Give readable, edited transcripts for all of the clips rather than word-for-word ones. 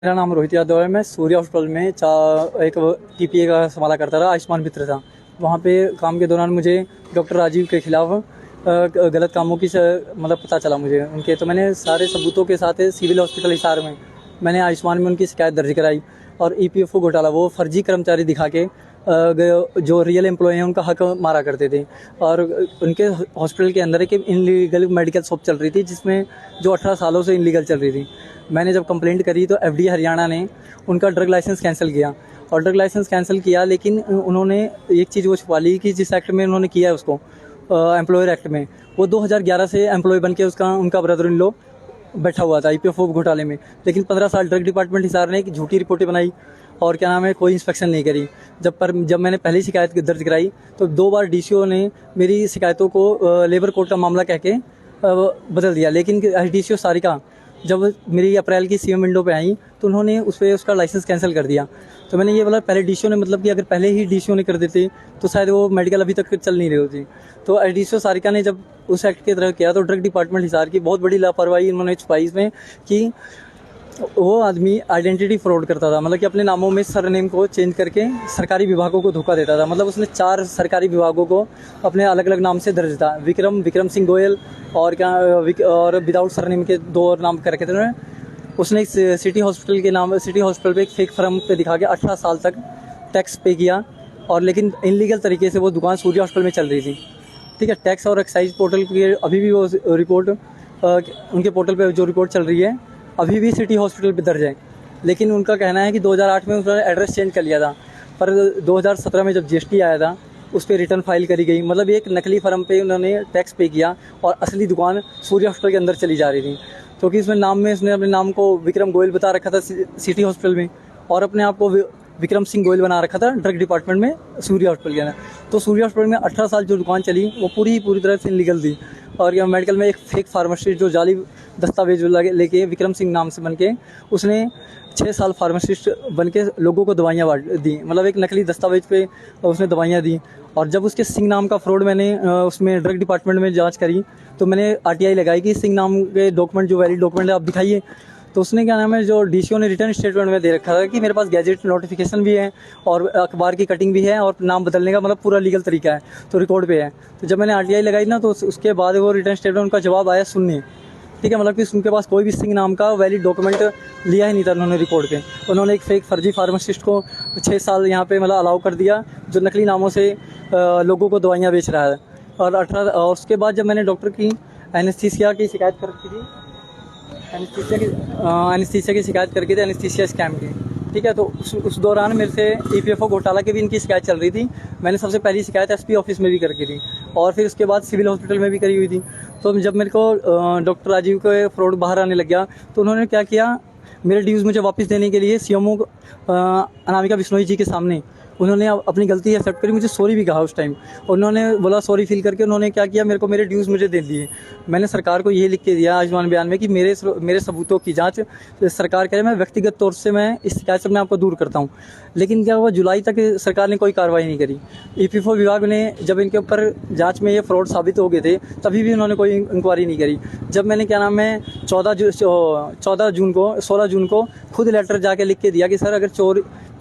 मेरा नाम रोहित यादव है। मैं सूर्य हॉस्पिटल में एक टीपीए का संभाला करता था। आयुष्मान मित्र था। वहाँ पे काम के दौरान मुझे डॉक्टर राजीव के खिलाफ गलत कामों की मतलब पता चला मुझे उनके। तो मैंने सारे सबूतों के साथ सिविल हॉस्पिटल हिसार में मैंने आयुष्मान में उनकी शिकायत दर्ज कराई। और ईपीएफओ घोटाला, वो फर्जी कर्मचारी दिखा के जो रियल एम्प्लॉय हैं उनका हक मारा करते थे। और उनके हॉस्पिटल के अंदर एक इनलीगल मेडिकल शॉप चल रही थी, जिसमें जो 18 सालों से इनलीगल चल रही थी। मैंने जब कंप्लेंट करी तो एफडीए हरियाणा ने उनका ड्रग लाइसेंस कैंसिल किया। और ड्रग लाइसेंस कैंसिल किया, लेकिन उन्होंने एक चीज़ वो छुपा ली कि जिस एक्ट में उन्होंने किया है उसको, एम्प्लॉयर एक्ट में, वो 2011 से एम्प्लॉय बन के उसका उनका ब्रदर इन लॉ बैठा हुआ था ईपीएफओ घोटाले में। लेकिन 15 साल ड्रग डिपार्टमेंट हिसार ने एक झूठी रिपोर्टें बनाई और क्या नाम है, कोई इंस्पेक्शन नहीं करी। जब मैंने पहली शिकायत दर्ज कराई तो 2 बार डीसीओ ने मेरी शिकायतों को लेबर कोर्ट का मामला कह के बदल दिया। लेकिन डीसीओ सारिका जब मेरी अप्रैल की सीएम विंडो पे आई तो उन्होंने उस पर उसका लाइसेंस कैंसिल कर दिया। तो मैंने ये बोला, पहले डीसीओ ने, मतलब कि अगर पहले ही डीसीओ ने कर देते तो शायद वो मेडिकल अभी तक चल नहीं रही होती। तो डीसीओ सारिका ने जब उस एक्ट की तरह किया तो ड्रग डिपार्टमेंट हिसार की बहुत बड़ी लापरवाही उन्होंने छुपाई इसमें कि वो आदमी आइडेंटिटी फ्रॉड करता था। मतलब कि अपने नामों में सरनेम को चेंज करके सरकारी विभागों को धोखा देता था। मतलब उसने 4 सरकारी विभागों को अपने अलग अलग नाम से दर्ज था। विक्रम सिंह गोयल और विदाउट सरनेम के 2 और नाम कर रखे थे उन्होंने। उसने सिटी हॉस्पिटल पे एक फेक फर्म पे दिखा के 18 साल तक टैक्स पे किया। और लेकिन इनलीगल तरीके से वो दुकान सूर्य हॉस्पिटल में चल रही थी। ठीक है, टैक्स और एक्साइज पोर्टल की अभी भी वो रिपोर्ट, उनके पोर्टल पे जो रिपोर्ट चल रही है अभी भी सिटी हॉस्पिटल पे दर्ज है। लेकिन उनका कहना है कि 2008 में उन्होंने एड्रेस चेंज कर लिया था, पर 2017 में जब जीएसटी आया था उस पर रिटर्न फाइल करी गई। मतलब एक नकली फर्म पे उन्होंने टैक्स पे किया और असली दुकान सूर्य हॉस्पिटल के अंदर चली जा रही थी। क्योंकि इसमें नाम में उसने अपने नाम को विक्रम गोयल बता रखा था सिटी हॉस्पिटल में, और अपने आप को विक्रम सिंह गोयल बना रखा था ड्रग डिपार्टमेंट में सूर्य हॉस्पिटल के अंदर। तो सूर्य हॉस्पिटल में 18 साल जो दुकान चली वो पूरी तरह से इनलीगल थी। और यह मेडिकल में एक फेक फार्मासिस्ट जो जाली दस्तावेज लेके विक्रम सिंह नाम से बन के उसने 6 साल फार्मासिस्ट बन के लोगों को दवाइयाँ दी। मतलब एक नकली दस्तावेज पे उसने दवाइयाँ दी। और जब उसके सिंह नाम का फ्रॉड मैंने उसमें ड्रग डिपार्टमेंट में जांच करी तो मैंने आरटीआई लगाई कि सिंह नाम के डॉक्यूमेंट, जो वैलिड डॉक्यूमेंट है, आप दिखाइए। तो उसने क्या नाम है, जो डीसीओ ने रिटर्न स्टेटमेंट में दे रखा था कि मेरे पास गैजेट नोटिफिकेशन भी है और अखबार की कटिंग भी है और नाम बदलने का मतलब पूरा लीगल तरीका है, तो रिकॉर्ड पे है। तो जब मैंने आरटीआई लगाई ना तो उसके बाद वो रिटर्न स्टेटमेंट उनका जवाब आया शून्य। ठीक है, मतलब कि उनके पास कोई भी सिंह नाम का वैलिड डॉक्यूमेंट लिया ही नहीं था उन्होंने रिकॉर्ड पे। उन्होंने एक फेक फर्जी फार्मासिस्ट को 6 साल यहाँ पे मतलब अलाउ कर दिया, जो नकली नामों से लोगों को दवाइयाँ बेच रहा है। और उसके बाद जब मैंने डॉक्टर की एनेस्थीसिया की शिकायत कर रखी थी, एनेस्थीसिया की शिकायत करके थी, एनेस्थीसिया स्कैम की। ठीक है, तो उस दौरान मेरे से ईपीएफओ घोटाला की भी इनकी शिकायत चल रही थी। मैंने सबसे पहली शिकायत एसपी ऑफिस में भी करके थी और फिर उसके बाद सिविल हॉस्पिटल में भी करी हुई थी। तो जब मेरे को डॉक्टर राजीव के फ्रॉड बाहर आने लग गया तो उन्होंने क्या किया, मेरे ड्यूज़ मुझे वापस देने के लिए सीएमओ अनामिका बिश्नोई जी के सामने उन्होंने अपनी गलती एक्सेप्ट करी, मुझे सॉरी भी कहा उस टाइम। उन्होंने बोला सॉरी फील करके उन्होंने क्या किया, मेरे को मेरे ड्यूज़ मुझे दे दिए। मैंने सरकार को ये लिख के दिया आयुष्मान बयान में कि मेरे सबूतों की जांच सरकार करे, मैं व्यक्तिगत तौर से मैं इस शिकायत से अपने आपको दूर करता हूँ। लेकिन क्या हुआ, जुलाई तक सरकार ने कोई कार्रवाई नहीं करी। ईपीएफओ विभाग ने जब इनके ऊपर जाँच में ये फ्रॉड साबित हो गए थे तभी भी उन्होंने कोई इंक्वायरी नहीं करी। जब मैंने क्या नाम है 16 जून को खुद लेटर जाके लिख के दिया कि सर अगर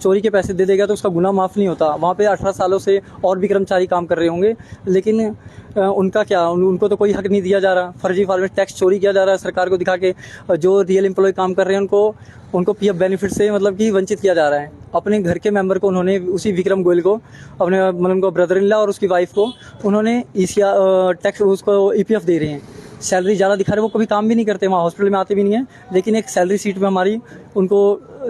चोरी के पैसे दे देगा तो उसका गुनाह माफ़ नहीं होता। वहाँ पे 18 सालों से और भी कर्मचारी काम कर रहे होंगे, लेकिन उनका क्या, उनको तो कोई हक नहीं दिया जा रहा। फर्जी फार्मेट टैक्स चोरी किया जा रहा है सरकार को दिखा के। जो रियल एम्प्लॉय काम कर रहे हैं उनको पीएफ बेनिफिट से मतलब कि वंचित किया जा रहा है। अपने घर के मेंबर को उन्होंने, उसी विक्रम गोयल को, अपने मतलब उनको ब्रदर इन लॉ और उसकी वाइफ को उन्होंने टैक्स उसको ईपीएफ दे रहे हैं। सैलरी ज़्यादा दिखा रहे, वो कभी काम भी नहीं करते, वहाँ हॉस्पिटल में आते भी नहीं है, लेकिन एक सैलरी सीट में हमारी उनको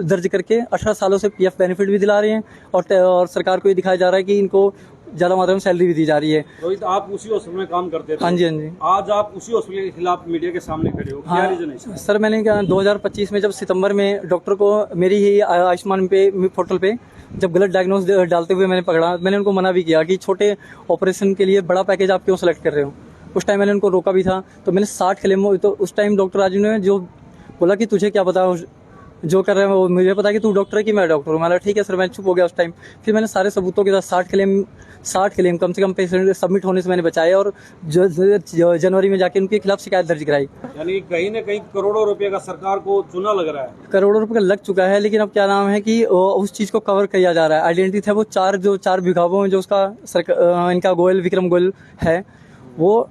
दर्ज करके 18 सालों से पीएफ बेनिफिट भी दिला रहे हैं। और सरकार को ये दिखाया जा रहा है कि इनको ज़्यादा मात्रा में सैलरी भी दी जा रही है। रोहित, आप उसी हॉस्पिटल में काम करते थे? हाँ जी, हाँ जी। आज आप उसी हॉस्पिटल के खिलाफ मीडिया के सामने खड़े हो, क्या रीजन है? सर, मैंने क्या 2025 में जब सितंबर में डॉक्टर को मेरी ही आयुष्मान पे पोर्टल पे जब गलत डायग्नोस डालते हुए मैंने पकड़ा, मैंने उनको मना भी किया कि छोटे ऑपरेशन के लिए बड़ा पैकेज आप क्यों सेलेक्ट कर रहे हो। उस टाइम मैंने उनको रोका भी था। तो मैंने 60 क्लेम, तो उस टाइम डॉक्टर राजू ने जो बोला कि तुझे क्या पता जो कर रहे हैं वो मुझे पता है कि तू डॉक्टर है कि मैं डॉक्टर हूँ। मैंने ठीक है सर, मैं चुप हो गया उस टाइम। फिर मैंने सारे सबूतों के साथ 60 क्लेम कम से कम पेशेंट सबमिट होने से मैंने बचाए और जनवरी में जाके उनके खिलाफ शिकायत दर्ज कराई। यानी कि कहीं ना कहीं करोड़ों रुपए का सरकार को चूना लग रहा है। करोड़ों रुपए का लग चुका है, लेकिन अब क्या नाम है कि उस चीज को कवर किया जा रहा है। आइडेंटिटी था वो चार विभागों में जो उसका इनका गोयल विक्रम गोयल है, वो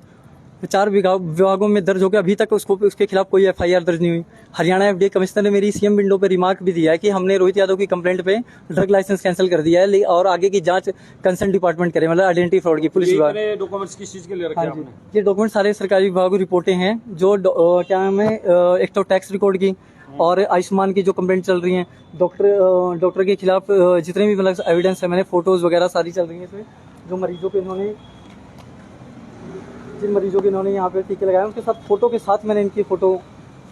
4 विभागों में दर्ज हो गया। अभी तक उसके खिलाफ कोई एफआईआर दर्ज नहीं हुई। हरियाणा एफडीए कमिश्नर ने मेरी सीएम विंडो पे रिमार्क भी दिया है कि हमने रोहित यादव की कंप्लेंट पे ड्रग लाइसेंस कैंसिल कर दिया है और आगे की जांच कंसर्न डिपार्टमेंट करे, मतलब आइडेंटिटी फ्रॉड की पुलिस विभाग। डॉक्यूमेंट्स किस चीज के लिए रखे हाँ जी, आपने? ये डॉक्यूमेंट सारे सरकारी विभागों की रिपोर्टें हैं जो क्या नाम है, एक तो टैक्स रिकॉर्ड की और आयुष्मान की जो कंप्लेंट चल रही हैं, डॉक्टर के खिलाफ जितने भी मतलब एविडेंस है, मैंने फोटोज वगैरह सारी चल रही हैं इसमें। जिन मरीजों के इन्होंने यहाँ पे टीके लगाए उनके साथ फोटो के साथ मैंने इनकी फोटो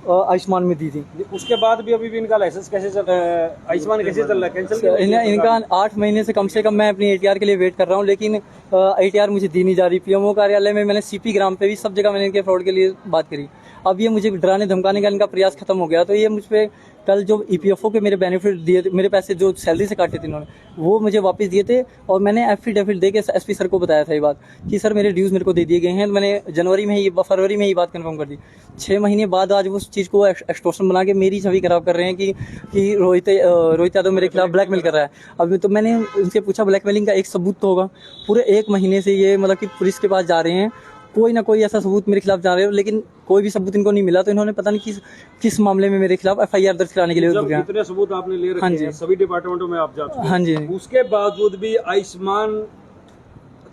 आयुष्मान में दी थी। उसके बाद भी अभी भी इनका लाइसेंस कैसे चल रहा है, आयुष्मान कैसे चल रहा है, कैंसिल? इनका 8 महीने से कम मैं अपनी एटीआर के लिए वेट कर रहा हूँ, लेकिन एटीआर मुझे दी नहीं जा रही। पीएमओ कार्यालय में मैंने सीपी ग्राम पे भी सब जगह मैंने इनके फ्रॉड के लिए बात करी। अब ये मुझे डराने धमकाने का इनका प्रयास खत्म हो गया, तो ये मुझ पर कल जो ईपीएफओ के मेरे बेनिफिट दिए थे, मेरे पैसे जो सैलरी से काटे थे इन्होंने, वो मुझे वापस दिए थे। और मैंने एफिडेविट दे के एसपी सर को बताया था ये बात कि सर मेरे ड्यूज मेरे को दे दिए गए हैं। मैंने फरवरी में ही बात कंफर्म कर दी। 6 महीने बाद आज वो उस चीज़ को एक्सटॉर्शन बना के मेरी छवि खराब कर रहे हैं कि रोहित यादव मेरे खिलाफ ब्लैकमेल कर रहा है। अभी तो मैंने उनसे पूछा ब्लैकमेलिंग का एक सबूत तो होगा। पूरे 1 महीने से ये मतलब कि पुलिस के पास जा रहे हैं, कोई ना कोई ऐसा सबूत मेरे खिलाफ जा रहे हो, लेकिन कोई भी सबूत इनको नहीं मिला। तो इन्होंने पता नहीं किस मामले में मेरे खिलाफ एफआईआर दर्ज कराने के लिए इतने सबूत आपने ले रखे हैं, सभी डिपार्टमेंटों में आप जा चुके हैं। हाँ जी, उसके बावजूद भी आयुष्मान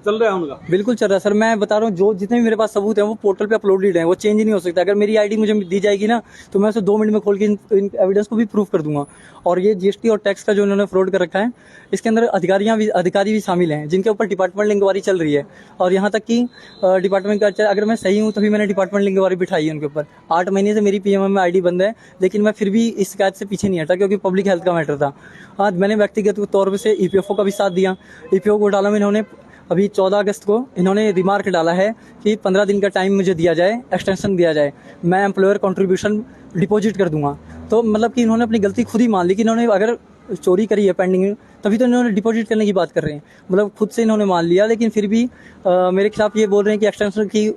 चल रहा है उनका? बिल्कुल चल रहा है सर। मैं बता रहा हूँ, जो जितने भी मेरे पास सबूत हैं वो पोर्टल पे अपलोडेड हैं, वो चेंज नहीं हो सकता। अगर मेरी आईडी मुझे दी जाएगी ना, तो मैं उसे 2 मिनट में खोल के इन एविडेंस को भी प्रूफ कर दूंगा। और ये जीएसटी और टैक्स का जो इन्होंने फ्रॉड कर रखा है, इसके अंदर अधिकारी भी शामिल हैं जिनके ऊपर डिपार्टमेंट इंक्वायरी चल रही है। और यहाँ तक कि डिपार्टमेंट का, अगर मैं सही हूँ तभी मैंने डिपार्टमेंट इंक्वायरी बिठाई है उनके ऊपर। 8 महीने से मेरी पीएमएम में आईडी बंद है, लेकिन मैं फिर भी इस शिकायत से पीछे नहीं हटा, क्योंकि पब्लिक हेल्थ का मैटर था। आज मैंने व्यक्तिगत तौर से ईपीएफओ का भी साथ दिया। ईपीएफओ घोटाला में इन्होंने अभी 14 अगस्त को इन्होंने रिमार्क डाला है कि 15 दिन का टाइम मुझे दिया जाए, एक्सटेंशन दिया जाए, मैं एम्प्लॉयर कंट्रीब्यूशन डिपॉजिट कर दूंगा। तो मतलब कि इन्होंने अपनी गलती खुद ही मान ली कि इन्होंने अगर चोरी करी है पेंडिंग, तभी तो इन्होंने डिपॉजिट करने की बात कर रहे हैं। मतलब खुद से इन्होंने मान लिया, लेकिन फिर भी मेरे खिलाफ ये बोल रहे हैं कि एक्सटेंशन की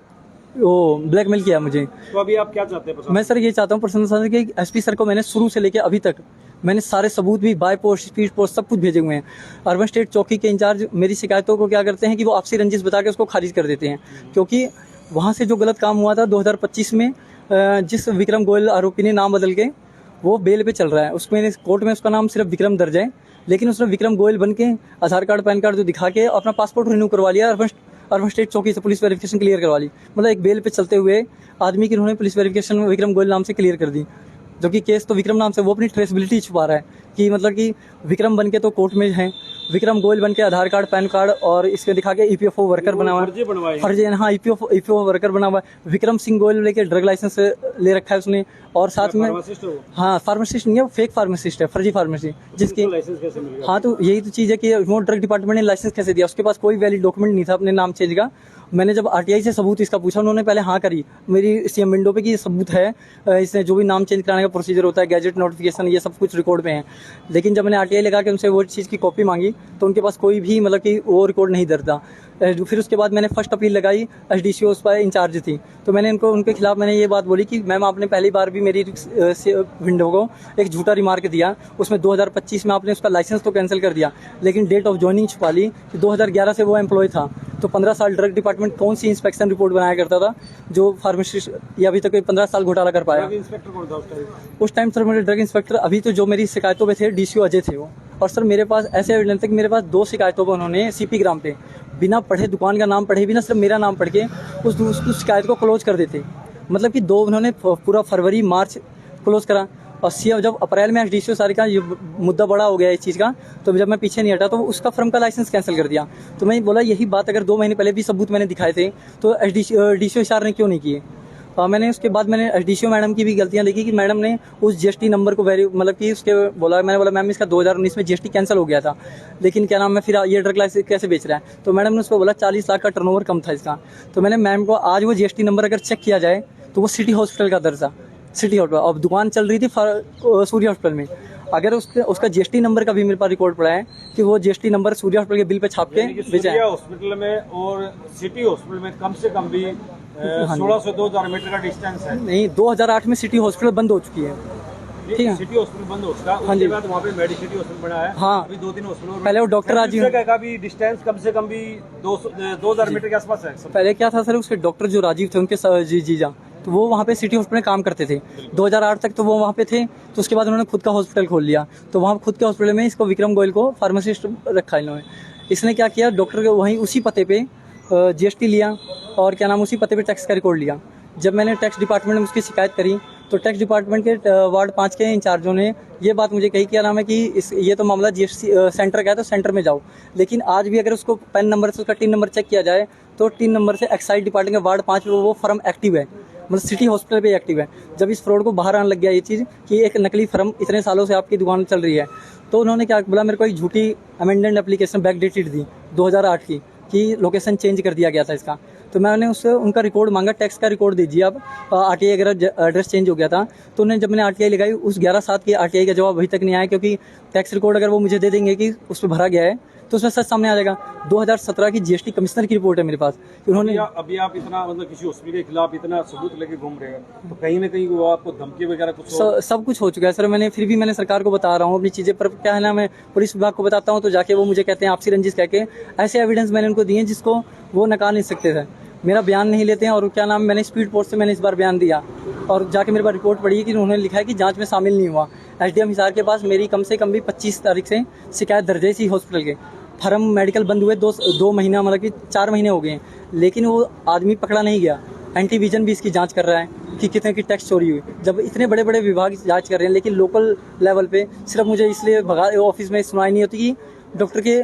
वो ब्लैकमेल किया मुझे। तो अभी आप क्या चाहते हैं? मैं सर ये चाहता हूँ प्रशासन सर कि एसपी सर को मैंने शुरू से लेकर अभी तक मैंने सारे सबूत भी बाय पोस्ट, स्पीड पोस्ट सब कुछ भेजे हुए हैं। अर्बन स्टेट चौकी के इंचार्ज मेरी शिकायतों को क्या करते हैं कि वो आपसी रंजिश बता के उसको खारिज कर देते हैं, क्योंकि वहाँ से जो गलत काम हुआ था 2025 में, जिस विक्रम गोयल आरोपी ने नाम बदल के वो बेल पे चल रहा है, उसमें कोर्ट में उसका नाम सिर्फ विक्रम दर्ज है, लेकिन उसने विक्रम गोयल बन के आधार कार्ड पैन कार्ड जो दिखा के अपना पासपोर्ट रिन्यू करवा लिया, अर्बन स्टेट चौकी से पुलिस वेरिफिकेशन क्लियर करवा ली। मतलब एक बेल पे चलते हुए आदमी की उन्होंने पुलिस वेरिफिकेशन विक्रम गोयल नाम से क्लियर कर दी, जो कि केस तो विक्रम नाम से, वो अपनी ट्रेसेबिलिटी छुपा रहा है कि मतलब कि विक्रम बन के तो कोर्ट में है, विक्रम गोयल बन के आधार कार्ड पैन कार्ड और इसके दिखा के ईपीएफओ वर्कर बना हुआ है, फर्जी। हाँ, ईपीएफओ वर्कर बना हुआ है। विक्रम सिंह गोयल लेके ड्रग लाइसेंस ले रखा है उसने, और साथ में हाँ फार्मासिस्ट नहीं है, फेक फार्मासिस्ट है, फर्जी फार्मेसी, जिसकी लाइसेंस कैसे मिल गया? हाँ, तो यही तो चीज़ है कि वो ड्रग डिपार्टमेंट ने लाइसेंस कैसे दिया? उसके पास कोई वैलिड डॉक्यूमेंट नहीं था अपने नाम चेंज का। मैंने जब आरटीआई से सबूत इसका पूछा, उन्होंने पहले हाँ करी मेरी सीएम विंडो पे कि ये सबूत है, इसने जो भी नाम चेंज कराने का प्रोसीजर होता है, गैजेट नोटिफिकेशन, ये सब कुछ रिकॉर्ड में है। लेकिन जब मैंने आरटीआई लगा के उनसे वो चीज़ की कॉपी मांगी, तो उनके पास कोई भी मतलब कि वो रिकॉर्ड नहीं दर्ज था। फिर उसके बाद मैंने फर्स्ट अपील लगाई, एसडीसीओ उस पर इंचार्ज थी, तो मैंने उनके खिलाफ मैंने ये बात बोली कि मैम आपने पहली बार भी मेरी विंडो को एक झूठा रिमार्क दिया, उसमें 2025 में आपने उसका लाइसेंस तो कैंसिल कर दिया, लेकिन डेट ऑफ ज्वाइनिंग छुपा ली कि 2011 से वो एम्प्लॉय था। तो 15 साल ड्रग डिपार्टमेंट कौन सी इंस्पेक्शन रिपोर्ट बनाया करता था जो फार्मासिस्ट ये अभी तक 15 साल घोटाला कर पाया? इंस्पेक्टर कौन था उस टाइम? सर मेरे ड्रग इंस्पेक्टर अभी तो जो मेरी शिकायतों पे थे डीसीओ अजय थे वो। और सर मेरे पास ऐसे एविडेंस है कि मेरे पास 2 शिकायतों पर उन्होंने सीपी ग्राम पे बिना पढ़े, दुकान का नाम पढ़े भी ना, सिर्फ मेरा नाम पढ़ के उस शिकायत को क्लोज कर देते। मतलब कि 2 उन्होंने पूरा फरवरी मार्च क्लोज करा, और जब अप्रैल में एसडीसीओ सारी का ये मुद्दा बड़ा हो गया इस चीज़ का, तो जब मैं पीछे नहीं हटा तो उसका फर्म का लाइसेंस कैंसिल कर दिया। तो मैं बोला यही बात अगर 2 महीने पहले भी सबूत मैंने दिखाए थे तो डीसीओ सर ने क्यों नहीं किए? मैंने उसके बाद मैंने एसडीसीओ मैडम की भी गलतियां देखी कि मैडम ने उस जीएसटी नंबर को मतलब कि उसके मैंने बोला मैम इसका 2019 में जीएसटी कैंसिल हो गया था, लेकिन क्या नाम है फिर ये ड्रग लाइसेंस कैसे बेच रहा है? तो मैडम ने उसको बोला 40 लाख का टर्नओवर कम था इसका। तो मैंने मैम को आज वो जीएसटी नंबर अगर चेक किया जाए तो वो सिटी हॉस्पिटल का दर्ज था, सिटी हॉस्पिटल, अब दुकान चल रही थी सूर्य हॉस्पिटल में। अगर उसका जीएसटी नंबर का भी मेरे पास रिकॉर्ड पड़ा है कि वो जीएसटी नंबर सूर्य हॉस्पिटल के बिल पे छाप के बेचा है। हॉस्पिटल में और सिटी हॉस्पिटल में कम से कम भी 1600 से 2000 मीटर का डिस्टेंस है। नहीं, 2008 में सिटी हॉस्पिटल बंद हो चुकी है, ठीक है। सिटी हॉस्पिटल बंद हो चुका, हाँ जी। उसके बाद वहाँ पे मेडिसिटी हॉस्पिटल बना है। हाँ, अभी 2-3 हॉस्पिटल पहले वो डॉक्टर राजीव का भी डिस्टेंस कम से कम भी 2000 मीटर के आसपास है। पहले क्या था सर, उसके डॉक्टर जो राजीव थे उनके जीजा, तो वो वहाँ पे सिटी हॉस्पिटल में काम करते थे 2008 तक, तो वो वहाँ पे थे। तो उसके बाद उन्होंने खुद का हॉस्पिटल खोल लिया, तो वहाँ खुद के हॉस्पिटल में इसको विक्रम गोयल को फार्मासिस्ट रखा इन्होंने। इसने क्या किया, डॉक्टर के वहीं उसी पते पे जीएसटी लिया और क्या नाम उसी पते पे टैक्स का रिकॉर्ड लिया। जब मैंने टैक्स डिपार्टमेंट में उसकी शिकायत करी तो टैक्स डिपार्टमेंट के वार्ड 5 के इंचार्जों ने ये बात मुझे कही, क्या नाम है कि ये तो मामला जीएसटी सेंटर का है, तो सेंटर में जाओ। लेकिन आज भी अगर उसको पैन नंबर से उसका टिन नंबर चेक किया जाए तो टिन नंबर से एक्साइज डिपार्टमेंट के वार्ड 5 में वो फर्म एक्टिव है, मतलब सिटी हॉस्पिटल पे एक्टिव है। जब इस फ्रॉड को बाहर आने लग गया ये चीज़ कि एक नकली फर्म इतने सालों से आपकी दुकान चल रही है, तो उन्होंने क्या बोला, मेरे को एक झूठी अमेंडेड एप्लीकेशन बैकडेटेड दी 2008 की कि लोकेशन चेंज कर दिया गया था इसका। तो मैंने उससे उनका रिकॉर्ड मांगा, टैक्स का रिकॉर्ड दीजिए अब, आरटीआई अगर एड्रेस चेंज हो गया था। तो उन्होंने जब मैंने आरटीआई लगाई उस 11/7 की आरटीआई का जवाब अभी तक नहीं आया, क्योंकि टैक्स रिकॉर्ड अगर वो मुझे दे देंगे कि उस पर भरा गया है तो उसमें सच सामने आ जाएगा। 2017 की जीएसटी कमिश्नर की रिपोर्ट है मेरे पास, उन्होंने अभी आप इतना मतलब किसी हॉस्पिटल के खिलाफ इतना सबूत लेके घूम रहे हैं, तो कहीं ना कहीं वो आपको धमकी वगैरह कुछ सब कुछ हो चुका है सर। मैंने फिर भी मैंने सरकार को बता रहा हूँ अपनी चीज़ें, पर क्या है ना, मैं पुलिस विभाग को बताता हूँ तो जाके वो मुझे कहते हैं आपसी रंजिश कह के ऐसे एविडेंस मैंने उनको दिए जिसको वो नकार नहीं सकते थे, मेरा बयान नहीं लेते हैं। और क्या नाम, मैंने स्पीड पोस्ट से मैंने इस बार बयान दिया और जाके मेरे पास रिपोर्ट पड़ी है कि उन्होंने लिखा है कि जांच में शामिल नहीं हुआ। एसडीएम हिसार के पास मेरी कम से कम भी 25 तारीख से शिकायत दर्ज है इसी हॉस्पिटल के। फर्म मेडिकल बंद हुए 2 महीना, मतलब कि 4 महीने हो गए हैं, लेकिन वो आदमी पकड़ा नहीं गया। एंटी विजन भी इसकी जांच कर रहा है कि कितने की टैक्स चोरी हुई। जब इतने बड़े बड़े विभाग जांच कर रहे हैं, लेकिन लोकल लेवल पे सिर्फ मुझे इसलिए भगा ऑफिस में सुनाई नहीं होती कि डॉक्टर के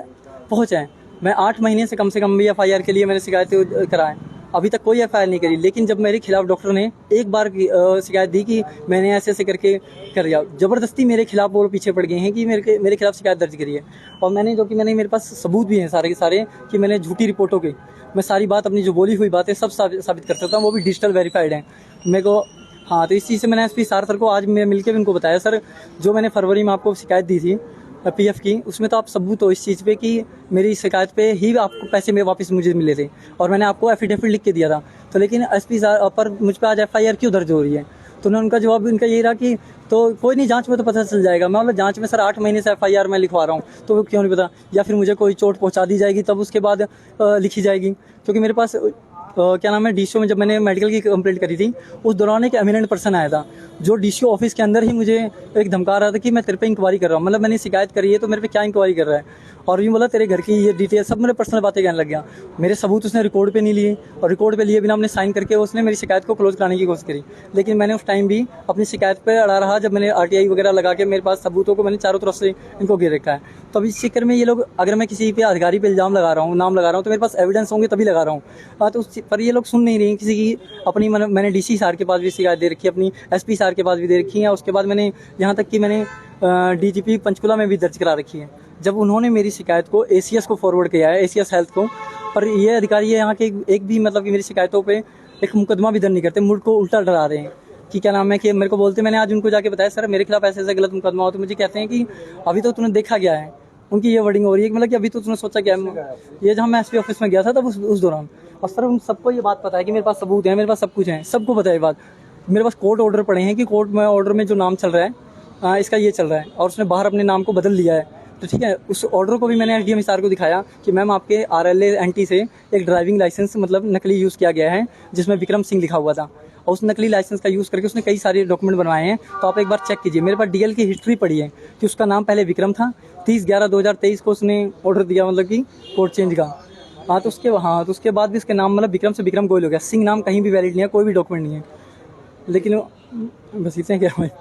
पहुँच है। मैं 8 महीने से कम भी एफआईआर के लिए मैंने शिकायतें कराएं, अभी तक कोई एफआईआर नहीं करी। लेकिन जब मेरे खिलाफ डॉक्टर ने एक बार शिकायत दी कि मैंने ऐसे ऐसे करके कर दिया, ज़बरदस्ती मेरे खिलाफ वो पीछे पड़ गए हैं कि मेरे खिलाफ शिकायत दर्ज करी है। और मैंने मेरे पास सबूत भी हैं सारे के सारे कि मैंने झूठी रिपोर्टों के, मैं सारी बात अपनी जो बोली हुई बातें सब साबित कर सकता हूँ, वो भी डिजिटल वेरीफाइड हैं मेरे को। हाँ, तो इस चीज़ से मैंने एसपी सर को आज मैं मिलकर भी उनको बताया, सर जो मैंने फरवरी में आपको शिकायत दी थी पीएफ की, उसमें तो आप सबूत हो इस चीज़ पे कि मेरी शिकायत पे ही आपको पैसे में वापस मुझे मिले थे और मैंने आपको एफिडेविट लिख के दिया था। तो लेकिन एसपी सर पर मुझ पर आज एफआईआर क्यों दर्ज हो रही है? तो उन्होंने उनका जवाब उनका यही रहा कि तो कोई नहीं, जांच में तो पता चल जाएगा। मैं बोला जांच में सर 8 महीने से एफआईआर मैं लिखवा रहा हूँ, तो वो क्यों नहीं पता? या फिर मुझे कोई चोट पहुँचा दी जाएगी तब उसके बाद लिखी जाएगी? क्योंकि मेरे पास क्या नाम है, डीसीओ में जब मैंने मेडिकल की कंप्लेंट करी थी उस दौरान एक एमिनेंट पर्सन आया था जो डीसीओ ऑफिस के अंदर ही मुझे एक धमका रहा था कि मैं तेरे पे इंक्वायरी कर रहा हूँ, मतलब मैंने शिकायत करी है तो मेरे पे क्या इंक्वायरी कर रहा है, और यूँ बोला तेरे घर की ये डिटेल सब मेरे पर्सनल बातें कहने लग गया। मेरे सबूत उसने रिकॉर्ड पे नहीं लिए और रिकॉर्ड पे लिए बिना हमने साइन करके उसने मेरी शिकायत को क्लोज कराने की कोशिश करी। लेकिन मैंने उस टाइम भी अपनी शिकायत पे अड़ा रहा जब मैंने आरटीआई वगैरह लगा के मेरे पास सबूतों को मैंने चारों तरफ से इनको घेर रखा है। तो अब इस चक्कर में ये लोग, अगर मैं किसी पे अधिकारी पे इल्जाम लगा रहा हूँ, नाम लगा रहा हूँ, तो मेरे पास एविडेंस होंगे तभी लगा रहा हूँ। तो पर ये लोग सुन नहीं रही किसी की अपनी। मैंने डीसी सर के पास भी शिकायत दे रखी है, अपनी एसपी सर के पास भी दे रखी है, उसके बाद मैंने यहाँ तक कि मैंने डीजीपी पंचकुला में भी दर्ज करा रखी है। जब उन्होंने मेरी शिकायत को एसीएस को फॉरवर्ड किया है, एसीएस हेल्थ को, पर ये अधिकारी यहाँ के एक भी मतलब कि मेरी शिकायतों पे एक मुकदमा भी दर्ज नहीं करते, मुल्क को उल्टा डरा रहे हैं कि क्या नाम है कि मेरे को बोलते, मैंने आज उनको जाके बताया सर मेरे खिलाफ ऐसे ऐसे गलत मुकदमा हो, तो मुझे कहते हैं कि अभी तो तूने देखा गया है। उनकी ये वर्डिंग हो रही है कि मतलब कि अभी तो तूने सोचा क्या है। ये जब मैं एसपी ऑफिस में गया था तब उस दौरान, और सर उन सबको ये बात पता है कि मेरे पास सबूत है, मेरे पास सब कुछ है, सबको पता है ये बात। मेरे पास कोर्ट ऑर्डर पड़े हैं कि कोर्ट में ऑर्डर में जो नाम चल रहा है इसका ये चल रहा है, और उसने बाहर अपने नाम को बदल लिया है। तो ठीक है, उस ऑर्डर को भी मैंने एसडीएम सर को दिखाया कि मैम आपके आरएलए एनटी से एक ड्राइविंग लाइसेंस मतलब नकली यूज़ किया गया है जिसमें विक्रम सिंह लिखा हुआ था, और उस नकली लाइसेंस का यूज़ करके उसने कई सारे डॉक्यूमेंट बनवाए हैं। तो आप एक बार चेक कीजिए, मेरे पास डीएल की हिस्ट्री पड़ी है कि उसका नाम पहले विक्रम था, 30/11/2023 को उसने ऑर्डर दिया मतलब कि कोड चेंज का। तो उसके बाद भी उसके नाम मतलब विक्रम से विक्रम गोयल हो गया। सिंह नाम कहीं भी वैलिड नहीं है, कोई भी डॉक्यूमेंट नहीं है। लेकिन बस इतने क्या है।